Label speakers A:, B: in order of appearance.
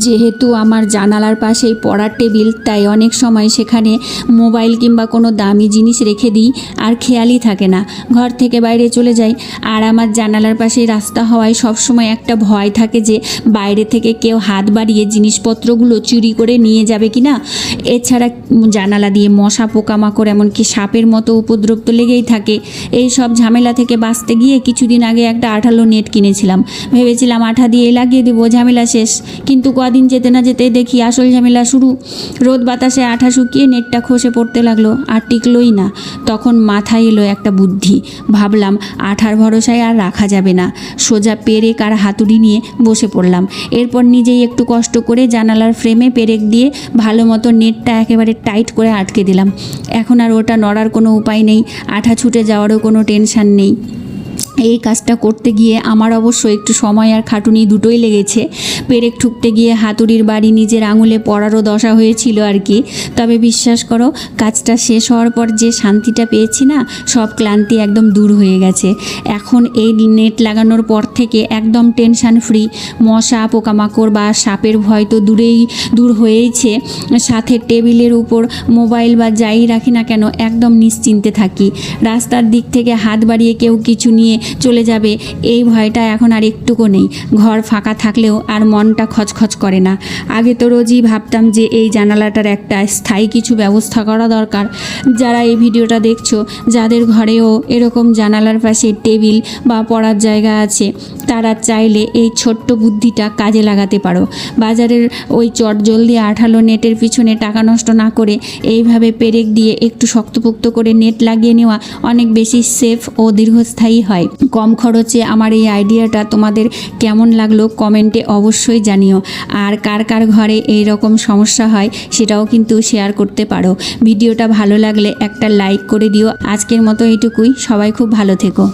A: যেহেতু আমার জানালার পাশেই পড়ার টেবিল, তাই অনেক সময় সেখানে মোবাইল কিংবা কোনো দামি জিনিস রেখে দিই আর খেয়ালই থাকে না, ঘর থেকে বাইরে চলে যাই। আর আমার জানালার পাশেই রাস্তা হওয়ায় সবসময় একটা ভয় থাকে যে বাইরে থেকে কেউ হাত বাড়িয়ে জিনিসপত্রগুলো চুরি করে নিয়ে যাবে কি না। এছাড়া জানালা দিয়ে মশা, পোকামাকড়, এমনকি সাপের মতো উপদ্রব তো লেগেই থাকে। এই সব ঝামেলা থেকে বাঁচতে গিয়ে কিছুদিন আগে একটা আঠালো নেট কিনেছিলাম। ভেবেছিলাম আঠা দিয়ে লাগিয়ে দেবো, ঝামেলা শেষ। কিন্তু কদিন যেতে না যেতে দেখি আসল ঝামেলা শুরু। রোদ বাতাসে আঠা শুকিয়ে নেটটা খসে পড়তে লাগলো, আর টিকলোই না। তখন মাথায় এলো একটা বুদ্ধি। ভাবলাম আঠার ভরসায় আর রাখা যাবে না, সোজা পেরেক আর হাতুড়ি নিয়ে বসে পড়লাম। এরপর নিজেই একটু কষ্ট করে জানালার ফ্রেমে পেরেক দিয়ে ভালো মতো নেটটা একেবারে টাইট করে আটকে দিলাম। এখন আর ওটা নড়ার কোনো উপায় নেই, আঠা ছুটে যাওয়ারও কোনো টেনশান নেই। এই কাজটা করতে গিয়ে আমার অবশ্য একটু সময় আর খাটুনি দুটোই লেগেছে। পেরেক ঠুকতে গিয়ে হাতুড়ির বাড়ি নিজের আঙুলে পড়ারও দশা হয়েছিল আর কি। তবে বিশ্বাস করো, কাজটা শেষ হওয়ার পর যে শান্তিটা পেয়েছি না, সব ক্লান্তি একদম দূর হয়ে গেছে। এখন এই নেট লাগানোর পর থেকে একদম টেনশান ফ্রি। মশা, পোকামাকড় বা সাপের ভয় তো দূর হয়েইছে, সাথে টেবিলের উপর মোবাইল বা যাই রাখি না কেন একদম নিশ্চিন্তে থাকি। রাস্তার দিক থেকে হাত বাড়িয়ে কেউ কিছু নিয়ে চলে যাবে, এই ভয়টা এখন আর একটুকু নেই। ঘর ফাঁকা থাকলেও আর মনটা খচখচ করে না। আগে তো রোজই ভাবতাম যে এই জানালাটার একটা স্থায়ী কিছু ব্যবস্থা করা দরকার। যারা এই ভিডিওটা দেখছো, যাদের ঘরেও এরকম জানালার পাশে টেবিল বা পড়ার জায়গা আছে, তারা চাইলে এই ছোট্ট বুদ্ধিটা কাজে লাগাতে পারো। বাজারের ওই চটজলদি আঠালো নেটের পিছনে টাকা নষ্ট না করে এইভাবে পেরেক দিয়ে একটু শক্তপোক্ত করে নেট লাগিয়ে নেওয়া অনেক বেশি সেফ ও দীর্ঘস্থায়ী হয়। কম খরচে আমার এই আইডিয়াটা তোমাদের কেমন লাগলো কমেন্টে অবশ্যই জানিও। আর কার কার ঘরে এই রকম সমস্যা হয় সেটাও কিন্তু শেয়ার করতে পারো। ভিডিওটা ভালো লাগলে একটা লাইক করে দিও। আজকের মতো এইটুকুই, সবাই খুব ভালো থেকো।